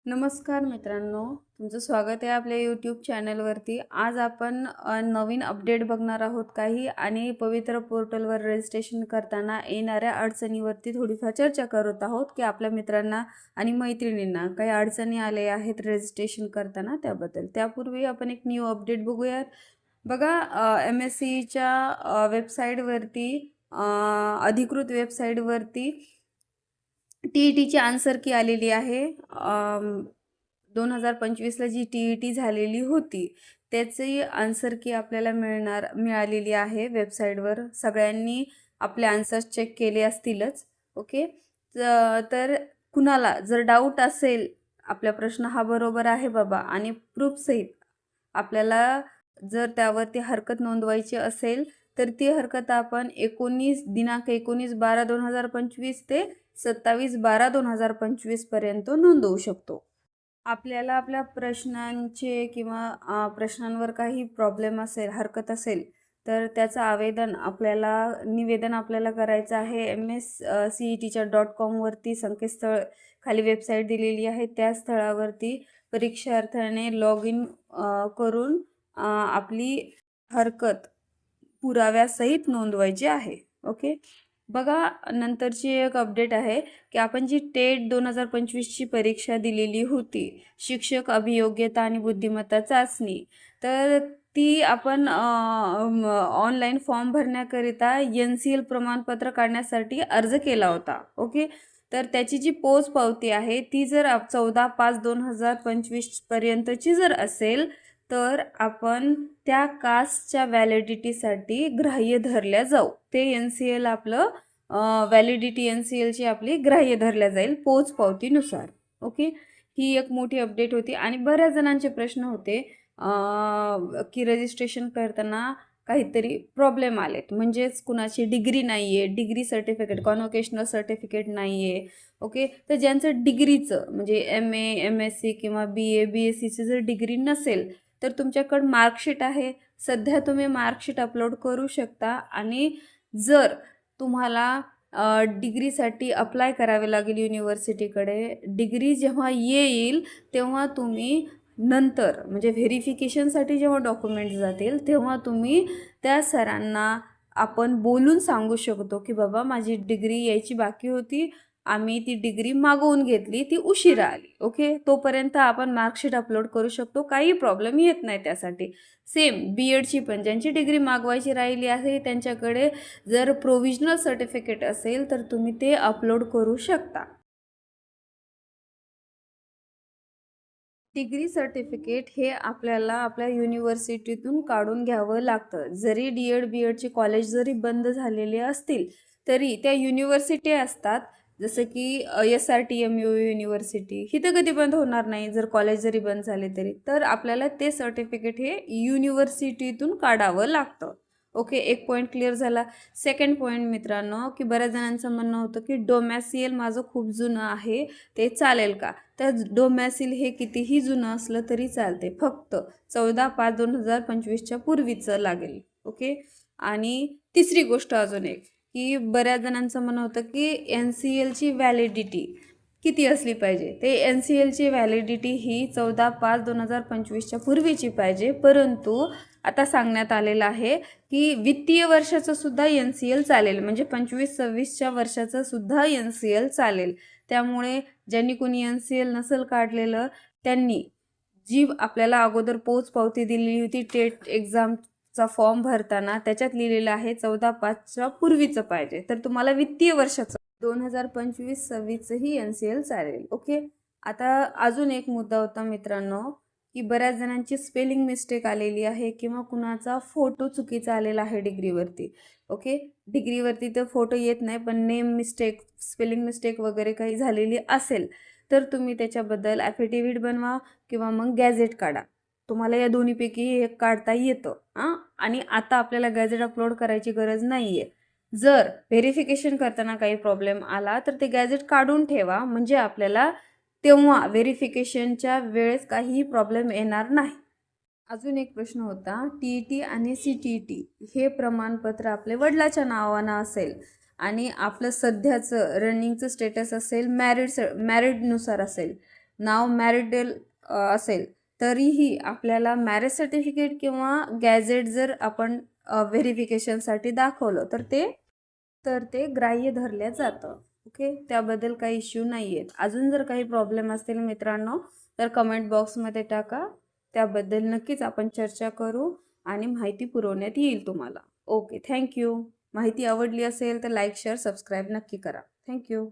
नमस्कार मित्रांनो, तुमचं स्वागत आहे आपल्या यूट्यूब चॅनलवरती। आज आपण नवीन अपडेट बघणार आहोत काही आणि पवित्र पोर्टलवर रजिस्ट्रेशन करताना येणाऱ्या अडचणीवरती थोडीफार चर्चा करत आहोत की आपल्या मित्रांना आणि मैत्रिणींना काही अडचणी आल्या आहेत रजिस्ट्रेशन करताना त्याबद्दल। त्यापूर्वी आपण एक न्यू अपडेट बघूयात। बघा, MSCच्या वेबसाईटवरती, अधिकृत वेबसाईटवरती TETची आन्सर की आलेली आहे। 2025ला जी TET झालेली होती त्याची आन्सर की आपल्याला मिळालेली आहे वेबसाईटवर। सगळ्यांनी आपले आन्सर्स चेक केले असतीलच। ओके, तर कुणाला जर डाऊट असेल, आपला प्रश्न हा बरोबर आहे बाबा आणि प्रूफ सहित आपल्याला जर त्यावरती हरकत नोंदवायची असेल तर ती हरकत आपण दिनांक 19/12/2025 ते 27/12/2025 पर्यंत नोंदवू शकतो। आपल्याला आपल्या प्रश्नांचे किंवा प्रश्नांवर काही प्रॉब्लेम असेल, हरकत असेल तर त्याचं निवेदन आपल्याला करायचं आहे। MSCETच्या .com वरती संकेतस्थळ खाली वेबसाईट दिलेली आहे। त्या स्थळावरती परीक्षार्थ्याने लॉग इन करून आपली हरकत पुराव्यासहित नोंदवायची आहे। ओके, बघा, नंतरची एक अपडेट आहे की आपण जी टेट 2025ची परीक्षा दिलेली होती, शिक्षक अभियोग्यता आणि बुद्धिमत्ता चाचणी, तर ती आपण ऑनलाईन फॉर्म भरण्याकरिता NCL प्रमाणपत्र काढण्यासाठी अर्ज केला होता। ओके, तर त्याची जी पोच पावती आहे ती जर 14/5/2025 पर्यंतची जर असेल तर आपण त्या कास्टच्या व्हॅलिडिटीसाठी ग्राह्य धरल्या जाऊ। ते NCL आपलं व्हॅलिडिटी NCLची आपली ग्राह्य धरल्या जाईल पोच पावतीनुसार। ओके, ही एक मोठी अपडेट होती आणि बऱ्याच जणांचे प्रश्न होते की रजिस्ट्रेशन करताना काहीतरी प्रॉब्लेम आलेत, म्हणजेच कुणाची डिग्री नाही आहे, डिग्री सर्टिफिकेट, कॉन्व्होकेशनल सर्टिफिकेट नाही आहे। ओके, तर ज्यांचं डिग्रीचं म्हणजे MA MSc किंवा BA BScची जर डिग्री नसेल तर तुमच्याकडे मार्कशीट आहे, सध्या तुम्ही मार्कशीट अपलोड करू शकता। आणि जर तुम्हाला डिग्रीसाठी अप्लाय करावे लागेल युनिव्हर्सिटीकडे, डिग्री जेव्हा येईल तेव्हा तुम्ही नंतर म्हणजे व्हेरिफिकेशनसाठी जेव्हा डॉक्युमेंट्स जातील तेव्हा तुम्ही त्या सरांना आपण बोलून सांगू शकतो की बाबा माझी डिग्री यायची बाकी होती, आम्ही ती डिग्री मागवून घेतली, ती उशिरा आली। ओके, तोपर्यंत आपण मार्कशीट अपलोड करू शकतो, काही प्रॉब्लेम येत नाही त्यासाठी। सेम BEdची पण ज्यांची डिग्री मागवायची राहिली आहे त्यांच्याकडे जर प्रोव्हिजनल सर्टिफिकेट असेल तर तुम्ही ते अपलोड करू शकता। डिग्री सर्टिफिकेट हे आपल्याला आपल्या युनिव्हर्सिटीतून काढून घ्यावं लागतं। जरी DEd BEdचे कॉलेज जरी बंद झालेले असतील तरी त्या युनिव्हर्सिटी असतात, जसं की SRTMU युनिव्हर्सिटी, ही तर कधी बंद होणार नाही जर कॉलेज जरी बंद झाले तरी, तर आपल्याला ते सर्टिफिकेट हे युनिव्हर्सिटीतून काढावं लागतं। ओके, एक पॉईंट क्लिअर झाला। सेकंड पॉईंट मित्रांनो, की बऱ्याच जणांचं म्हणणं होतं की डोमॅसियल माझं खूप जुनं आहे, ते चालेल का? तर डोमॅसिल हे कितीही जुनं असलं तरी चालते, फक्त 14/5/2025च्या पूर्वीचं लागेल। ओके, आणि तिसरी गोष्ट अजून एक, की बऱ्याच जणांचं म्हणणं होतं की NCLची व्हॅलिडिटी किती असली पाहिजे, ते NCLची व्हॅलिडिटी ही 14/5/2025च्या पूर्वीची पाहिजे, परंतु आता सांगण्यात आलेलं आहे की वित्तीय वर्षाचं सुद्धा NCL चालेल, म्हणजे 25-26च्या वर्षाचं सुद्धा NCL चालेल। त्यामुळे ज्यांनी कोणी NCL नसेल काढलेलं त्यांनी जी आपल्याला अगोदर पोच पावती दिलेली होती टेट एक्झामचा फॉर्म भरताना, त्याच्यात लिहिलेलं आहे 14/5च्या पूर्वीचं पाहिजे, तर तुम्हाला वित्तीय वर्षाचं 2025-26चंही NCL चालेल। ओके, आता अजून एक मुद्दा होता मित्रांनो, की बऱ्याच जणांची स्पेलिंग मिस्टेक आलेली आहे किंवा कुणाचा फोटो चुकीचा आलेला आहे डिग्रीवरती। ओके, डिग्रीवरती तर फोटो येत नाही, पण नेम मिस्टेक, स्पेलिंग मिस्टेक वगैरे काही झालेली असेल तर तुम्ही त्याच्याबद्दल ॲफिडेव्हिट बनवा किंवा मग गॅझेट काढा। तुम्हाला या दोन्हीपैकी एक काढता येतं। आणि आता आपल्याला गॅझेट अपलोड करायची गरज नाही आहे। जर व्हेरिफिकेशन करताना काही प्रॉब्लेम आला तर ते गॅझेट काढून ठेवा, म्हणजे आपल्याला तेव्हा व्हेरिफिकेशनच्या वेळेस काहीही प्रॉब्लेम येणार नाही। अजून एक प्रश्न होता, TET आणि CTET हे प्रमाणपत्र आपले वडिलाच्या नावानं असेल आणि आपलं सध्याचं रनिंगचं स्टेटस असेल मॅरिडनुसार असेल, नाव मॅरिटल असेल तरीही आपल्याला मॅरेज सर्टिफिकेट किंवा गॅझेट जर आपण व्हेरिफिकेशनसाठी दाखवलं तर ते ग्राह्य धरल्या जातं. ओके, त्याबद्दल काही इश्यू नाही आहेत. अजून जर काही प्रॉब्लेम असतील मित्रांनो तर कमेंट बॉक्समध्ये टाका. त्याबद्दल नक्कीच आपण चर्चा करू आणि माहिती पुरवण्यात येईल तुम्हाला. Okay, thank you. माहिती आवडली असेल तर लाईक शेअर सबस्क्राईब नक्की करा. थँक्यू.